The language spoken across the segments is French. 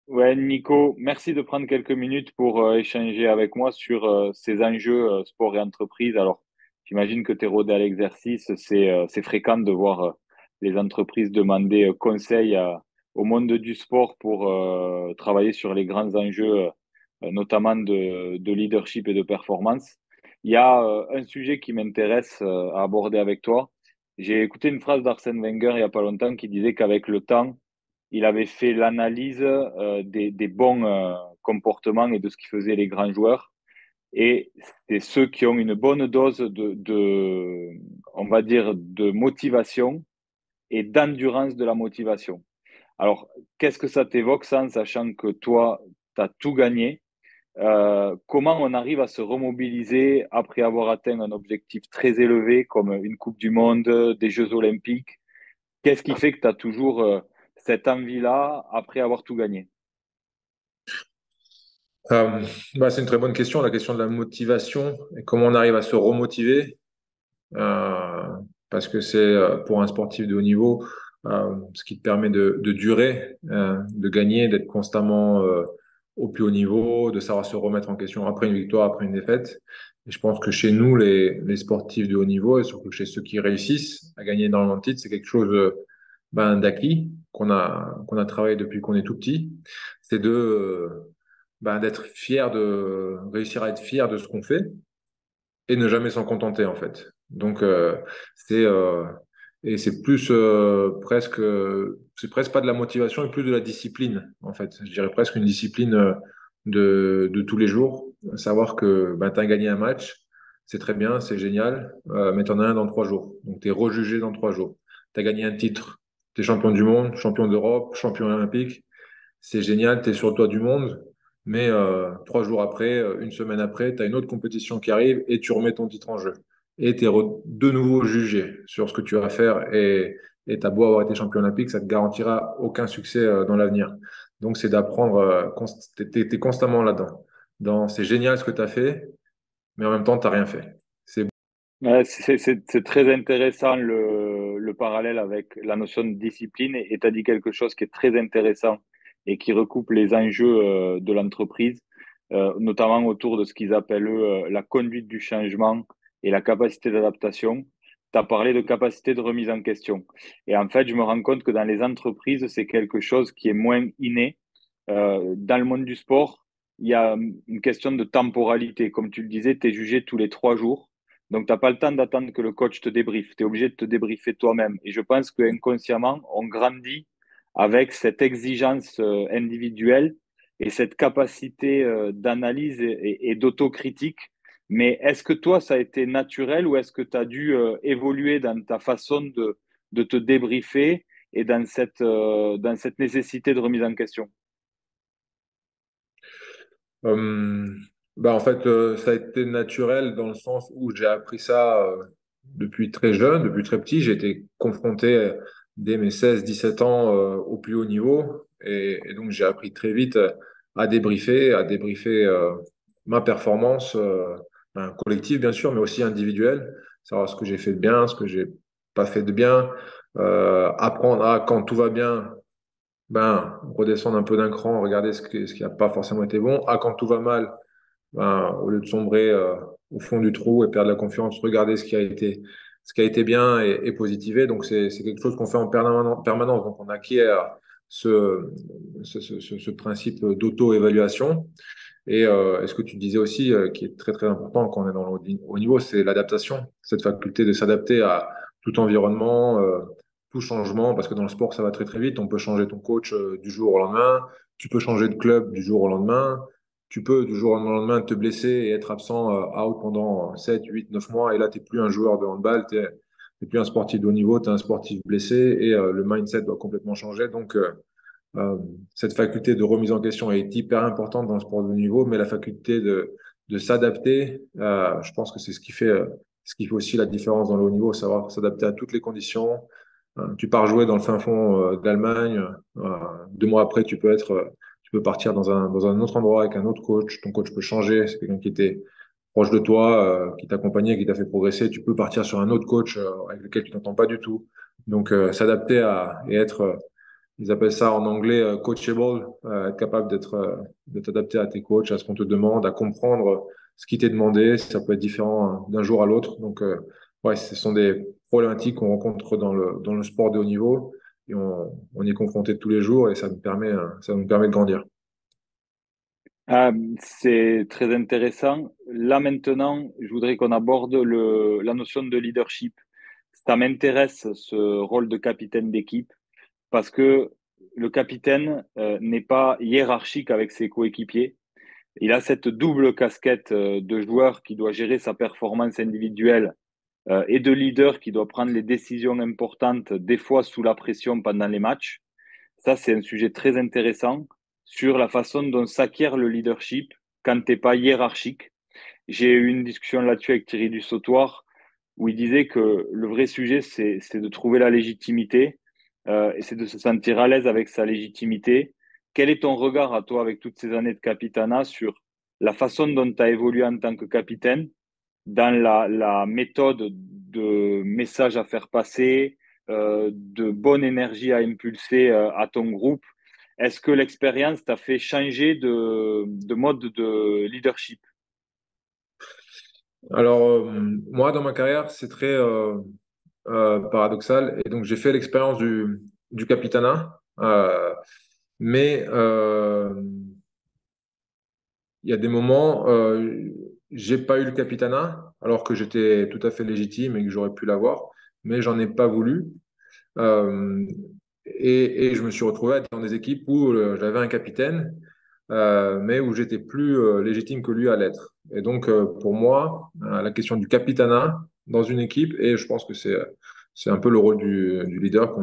Ouais, Nico, merci de prendre quelques minutes pour échanger avec moi sur ces enjeux sport et entreprise. Alors, j'imagine que tu es rodé à l'exercice. C'est fréquent de voir les entreprises demander conseil au monde du sport pour travailler sur les grands enjeux, notamment de leadership et de performance. Il y a un sujet qui m'intéresse à aborder avec toi. J'ai écouté une phrase d'Arsène Wenger il n'y a pas longtemps qui disait qu'avec le temps, il avait fait l'analyse des bons comportements et de ce qui faisaient les grands joueurs. Et c'est ceux qui ont une bonne dose on va dire, de motivation et d'endurance de la motivation. Alors, qu'est-ce que ça t'évoque, ça, en sachant que toi, tu as tout gagné? Comment on arrive à se remobiliser après avoir atteint un objectif très élevé comme une Coupe du Monde, des Jeux Olympiques? Qu'est-ce qui fait que tu as toujours cette envie-là après avoir tout gagné? Euh, c'est une très bonne question, la question de la motivation et comment on arrive à se remotiver. euh, Parce que c'est pour un sportif de haut niveau ce qui te permet de durer, de gagner, d'être constamment au plus haut niveau, de savoir se remettre en question après une victoire, après une défaite. Et je pense que chez nous, les sportifs de haut niveau, et surtout chez ceux qui réussissent à gagner énormément de titres, c'est quelque chose d'acquis qu'on a travaillé depuis qu'on est tout petit. C'est d'être fier de réussir à être fier de ce qu'on fait et ne jamais s'en contenter en fait. Donc c'est et c'est plus c'est presque pas de la motivation et plus de la discipline en fait. Je dirais presque une discipline de tous les jours. Savoir que tu as gagné un match, c'est très bien, c'est génial, mais tu en as un dans 3 jours. Donc tu es rejugé dans 3 jours. Tu as gagné un titre, tu es champion du monde, champion d'Europe, champion olympique, c'est génial, tu es sur le toit du monde, mais 3 jours après, une semaine après, tu as une autre compétition qui arrive et tu remets ton titre en jeu. Et tu es de nouveau jugé sur ce que tu vas faire et tu as beau avoir été champion olympique, ça te garantira aucun succès dans l'avenir. Donc c'est d'apprendre, t'es constamment là-dedans. C'est génial ce que tu as fait, mais en même temps, tu n'as rien fait. C'est Ouais, c'est très intéressant le parallèle avec la notion de discipline et tu as dit quelque chose qui est très intéressant et qui recoupe les enjeux de l'entreprise, notamment autour de ce qu'ils appellent eux, la conduite du changement et la capacité d'adaptation. Tu as parlé de capacité de remise en question. Et en fait, je me rends compte que dans les entreprises, c'est quelque chose qui est moins inné. Dans le monde du sport, il y a une question de temporalité. Comme tu le disais, tu es jugé tous les 3 jours. Donc, tu n'as pas le temps d'attendre que le coach te débriefe. Tu es obligé de te débriefer toi-même. Et je pense qu'inconsciemment, on grandit avec cette exigence individuelle et cette capacité d'analyse et d'autocritique. Mais est-ce que toi, ça a été naturel ou est-ce que tu as dû évoluer dans ta façon de te débriefer et dans cette nécessité de remise en question? Euh, en fait, ça a été naturel dans le sens où j'ai appris ça depuis très jeune, depuis très petit. J'ai été confronté dès mes 16, 17 ans au plus haut niveau. Et donc, j'ai appris très vite à débriefer ma performance collective, bien sûr, mais aussi individuelle. Savoir ce que j'ai fait de bien, ce que j'ai pas fait de bien. Apprendre à, quand tout va bien, redescendre un peu d'un cran, regarder ce qui n'a pas forcément été bon. Ah, quand tout va mal, au lieu de sombrer au fond du trou et perdre la confiance, regarder ce qui a été bien et positiver. Donc, c'est quelque chose qu'on fait en permanence. Donc, on acquiert ce, ce principe d'auto-évaluation. Et ce que tu disais aussi, qui est très, très important quand on est dans le haut niveau, c'est l'adaptation, cette faculté de s'adapter à tout environnement, tout changement, parce que dans le sport, ça va très, très vite. On peut changer ton coach du jour au lendemain, tu peux changer de club du jour au lendemain, tu peux du jour au lendemain te blesser et être absent, out pendant 7, 8, 9 mois, et là, tu n'es plus un joueur de handball, tu n'es plus un sportif de haut niveau, tu es un sportif blessé, et le mindset doit complètement changer. Donc, euh, cette faculté de remise en question est hyper importante dans le sport de haut niveau, mais la faculté de s'adapter, je pense que c'est ce qui fait aussi la différence dans le haut niveau, savoir s'adapter à toutes les conditions. Tu pars jouer dans le fin fond de l'Allemagne, 2 mois après, tu peux partir dans un autre endroit avec un autre coach. Ton coach peut changer, c'est quelqu'un qui était proche de toi, qui t'accompagnait, qui t'a fait progresser. Tu peux partir sur un autre coach avec lequel tu t'entends pas du tout. Donc, s'adapter et être ils appellent ça en anglais coachable, être capable d'être adapté à tes coachs, à ce qu'on te demande, à comprendre ce qui t'est demandé. Ça peut être différent d'un jour à l'autre. Donc, ouais, ce sont des problématiques qu'on rencontre dans le sport de haut niveau et on y est confronté tous les jours et ça nous permet de grandir. C'est très intéressant. Là maintenant, je voudrais qu'on aborde la notion de leadership. Ça m'intéresse, ce rôle de capitaine d'équipe, parce que le capitaine n'est pas hiérarchique avec ses coéquipiers. Il a cette double casquette de joueur qui doit gérer sa performance individuelle et de leader qui doit prendre les décisions importantes, des fois sous la pression pendant les matchs. Ça, c'est un sujet très intéressant sur la façon dont s'acquiert le leadership quand tu n'es pas hiérarchique. J'ai eu une discussion là-dessus avec Thierry Dussautoir où il disait que le vrai sujet, c'est de trouver la légitimité et c'est de se sentir à l'aise avec sa légitimité. Quel est ton regard à toi avec toutes ces années de capitana sur la façon dont tu as évolué en tant que capitaine dans la méthode de message à faire passer, de bonne énergie à impulser à ton groupe? Est-ce que l'expérience t'a fait changer de mode de leadership? Alors, moi, dans ma carrière, c'est très paradoxal. Et donc, j'ai fait l'expérience du capitanat. Mais il y a des moments, j'ai pas eu le capitanat, alors que j'étais tout à fait légitime et que j'aurais pu l'avoir, mais j'en ai pas voulu. Euh, et je me suis retrouvé dans des équipes où j'avais un capitaine, mais où j'étais plus légitime que lui à l'être. Et donc, pour moi, la question du capitanat dans une équipe, et je pense que c'est un peu le rôle du leader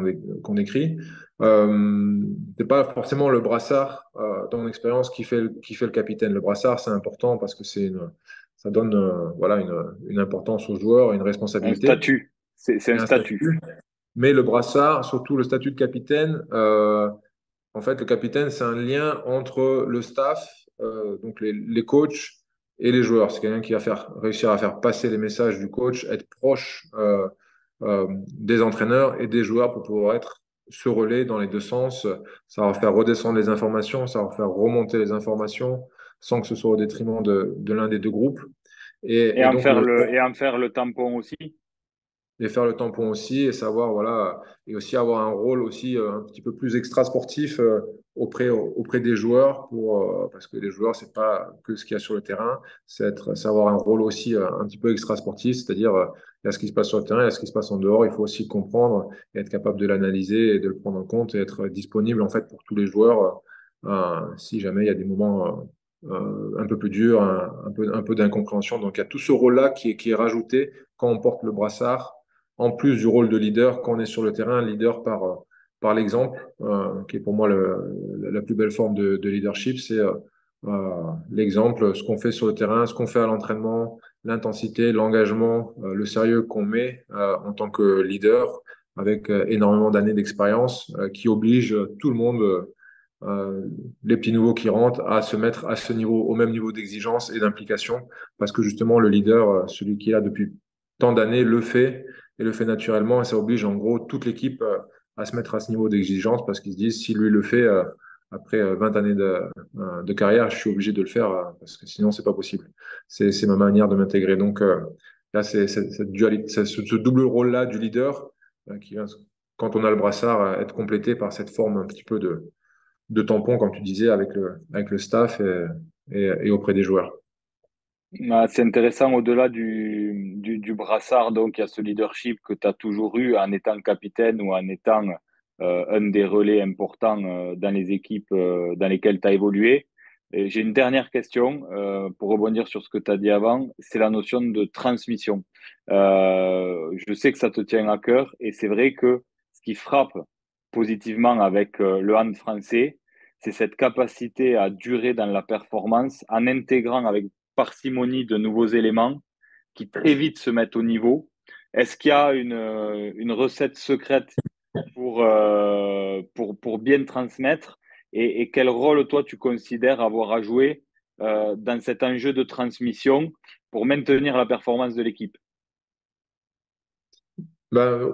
qu'on écrit, c'est pas forcément le brassard, dans mon expérience, qui fait le capitaine. Le brassard, c'est important parce que ça donne voilà, une importance aux joueurs, une Un responsabilité statut, c'est et un un statut. statut. Mais le brassard, surtout le statut de capitaine, en fait, le capitaine, c'est un lien entre le staff, donc les coachs et les joueurs. C'est quelqu'un qui va réussir à faire passer les messages du coach, être proche des entraîneurs et des joueurs pour pouvoir être ce relais dans les deux sens. Ça va faire redescendre les informations, ça va faire remonter les informations sans que ce soit au détriment de l'un des deux groupes. Et Et en donc, faire et en faire le tampon aussi. et faire le tampon aussi et savoir voilà et aussi avoir un rôle aussi un petit peu plus extra sportif auprès des joueurs pour parce que les joueurs c'est pas que ce qu'il y a sur le terrain, c'est avoir un rôle aussi un petit peu extra sportif, c'est-à-dire il y a ce qui se passe sur le terrain, il y a ce qui se passe en dehors, il faut aussi comprendre et être capable de l'analyser et de le prendre en compte et être disponible en fait pour tous les joueurs si jamais il y a des moments un peu plus durs, un peu d'incompréhension. Donc il y a tout ce rôle-là qui est rajouté quand on porte le brassard en plus du rôle de leader, quand on est sur le terrain, leader par l'exemple, qui est pour moi la plus belle forme de leadership, c'est l'exemple, ce qu'on fait sur le terrain, ce qu'on fait à l'entraînement, l'intensité, l'engagement, le sérieux qu'on met en tant que leader, avec énormément d'années d'expérience, qui oblige tout le monde, euh, les petits nouveaux qui rentrent, à se mettre à ce niveau, au même niveau d'exigence et d'implication, parce que justement le leader, celui qui est là depuis tant d'années, le fait et le fait naturellement. Et ça oblige en gros toute l'équipe à se mettre à ce niveau d'exigence parce qu'ils se disent si lui le fait après 20 années de carrière, je suis obligé de le faire parce que sinon c'est pas possible. C'est ma manière de m'intégrer. Donc là, c'est cette dualité, ce double rôle-là du leader qui vient, quand on a le brassard, être complété par cette forme un petit peu de tampon, comme tu disais, avec le staff et auprès des joueurs. C'est intéressant au-delà du brassard, donc il y a ce leadership que tu as toujours eu en étant capitaine ou en étant un des relais importants dans les équipes dans lesquelles tu as évolué. Et j'ai une dernière question pour rebondir sur ce que tu as dit avant, c'est la notion de transmission. Je sais que ça te tient à cœur et c'est vrai que ce qui frappe positivement avec le hand français, c'est cette capacité à durer dans la performance en intégrant avec parcimonie de nouveaux éléments qui très vite se mettent au niveau. Est-ce qu'il y a une recette secrète pour bien transmettre et quel rôle toi tu considères avoir à jouer dans cet enjeu de transmission pour maintenir la performance de l'équipe? Ben,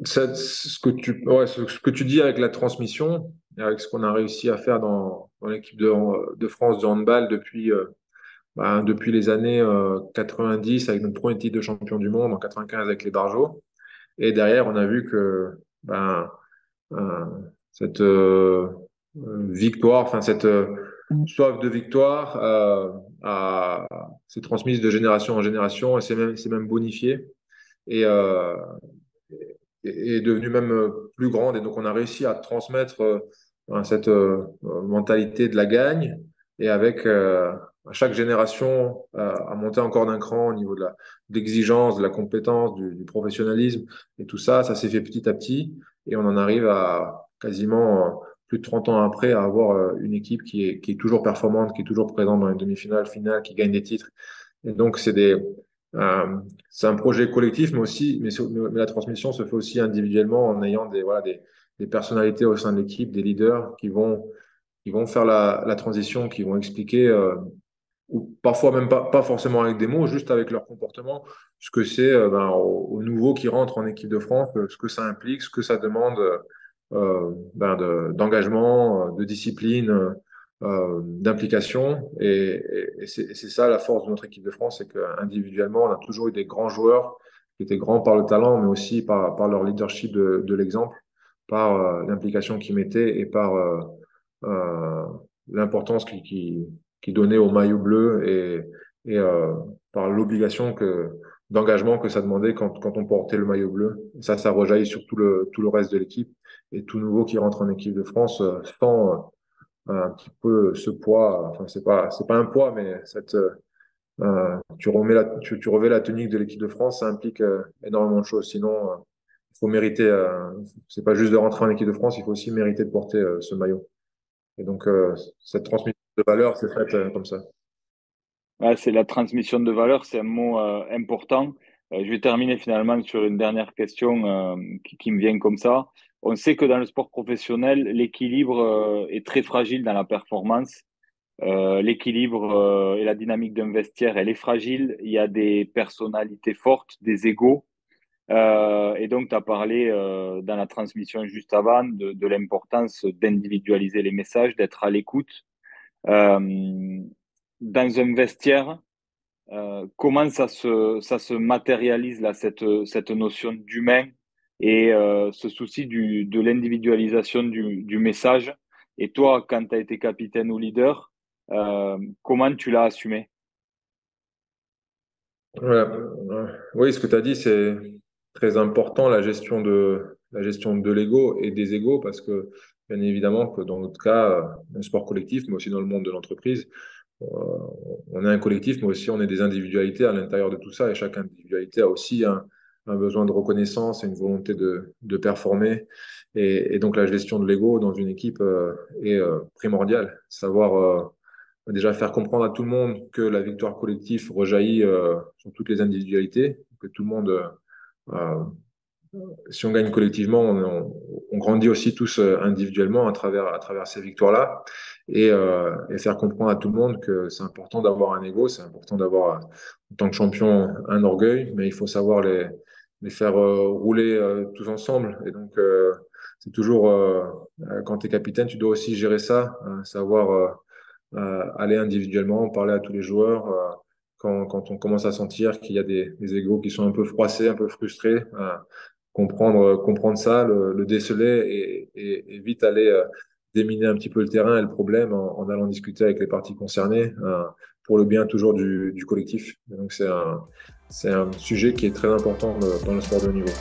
Ce que tu dis avec la transmission, et avec ce qu'on a réussi à faire dans l'équipe de France de handball depuis les années 90 avec notre premier titre de champion du monde en 95 avec les Barjots. Et derrière, on a vu que ben, euh, cette victoire, enfin cette soif de victoire s'est transmise de génération en génération et s'est même bonifiée et, est devenue même plus grande. Et donc, on a réussi à transmettre cette mentalité de la gagne et avec à chaque génération à monter encore d'un cran au niveau de l'exigence, de la compétence, du professionnalisme et tout ça, ça s'est fait petit à petit et on en arrive à quasiment plus de 30 ans après à avoir une équipe qui est toujours performante, qui est toujours présente dans les demi-finales, finales, qui gagne des titres. Et donc, euh, c'est un projet collectif, mais la transmission se fait aussi individuellement en ayant des personnalités au sein de l'équipe, des leaders qui vont faire la transition, qui vont expliquer, ou parfois même pas forcément avec des mots, juste avec leur comportement, ce que c'est aux nouveaux qui rentrent en équipe de France, ce que ça implique, ce que ça demande d'engagement, de discipline, d'implication. Et c'est ça la force de notre équipe de France, c'est qu'individuellement, on a toujours eu des grands joueurs qui étaient grands par le talent, mais aussi par leur leadership de l'exemple, par l'implication qu'ils mettaient et par euh, l'importance qui donnait au maillot bleu et par l'obligation d'engagement que ça demandait quand on portait le maillot bleu. Et ça rejaillit sur tout le reste de l'équipe. Et tout nouveau qui rentre en équipe de France sent un petit peu ce poids. Enfin, c'est pas un poids, mais tu revais la tunique de l'équipe de France, ça implique énormément de choses. Sinon, il faut mériter. C'est pas juste de rentrer en équipe de France, il faut aussi mériter de porter ce maillot. Et donc, cette transmission de valeur, c'est fait comme ça. Ouais, c'est la transmission de valeur, c'est un mot important. Je vais terminer finalement sur une dernière question qui me vient comme ça. On sait que dans le sport professionnel, l'équilibre est très fragile dans la performance. L'équilibre et la dynamique d'un vestiaire, elle est fragile. Il y a des personnalités fortes, des égos. Et donc, tu as parlé dans la transmission juste avant de l'importance d'individualiser les messages, d'être à l'écoute. Euh, dans un vestiaire, comment ça se matérialise là, cette notion d'humain et ce souci de l'individualisation du message. Et toi, quand tu as été capitaine ou leader, comment tu l'as assumé? Voilà. Oui, ce que tu as dit, c'est très important, la gestion de l'ego et des égos, parce que bien évidemment que dans notre cas, un sport collectif, mais aussi dans le monde de l'entreprise, euh, on est un collectif, mais aussi on est des individualités à l'intérieur de tout ça, et chaque individualité a aussi un besoin de reconnaissance et une volonté de performer. Et donc la gestion de l'ego dans une équipe est primordiale. Savoir déjà faire comprendre à tout le monde que la victoire collective rejaillit sur toutes les individualités, que tout le monde, euh, si on gagne collectivement, on grandit aussi tous individuellement à travers ces victoires-là, et faire comprendre à tout le monde que c'est important d'avoir un ego, c'est important d'avoir, en tant que champion, un orgueil, mais il faut savoir les faire rouler tous ensemble. Et donc, c'est toujours, quand tu es capitaine, tu dois aussi gérer ça, savoir aller individuellement, parler à tous les joueurs. Quand on commence à sentir qu'il y a des égos qui sont un peu froissés, un peu frustrés, comprendre ça, le déceler et vite aller déminer un petit peu le terrain et le problème en allant discuter avec les parties concernées pour le bien toujours du collectif. Et donc c'est un sujet qui est très important dans le sport de haut niveau.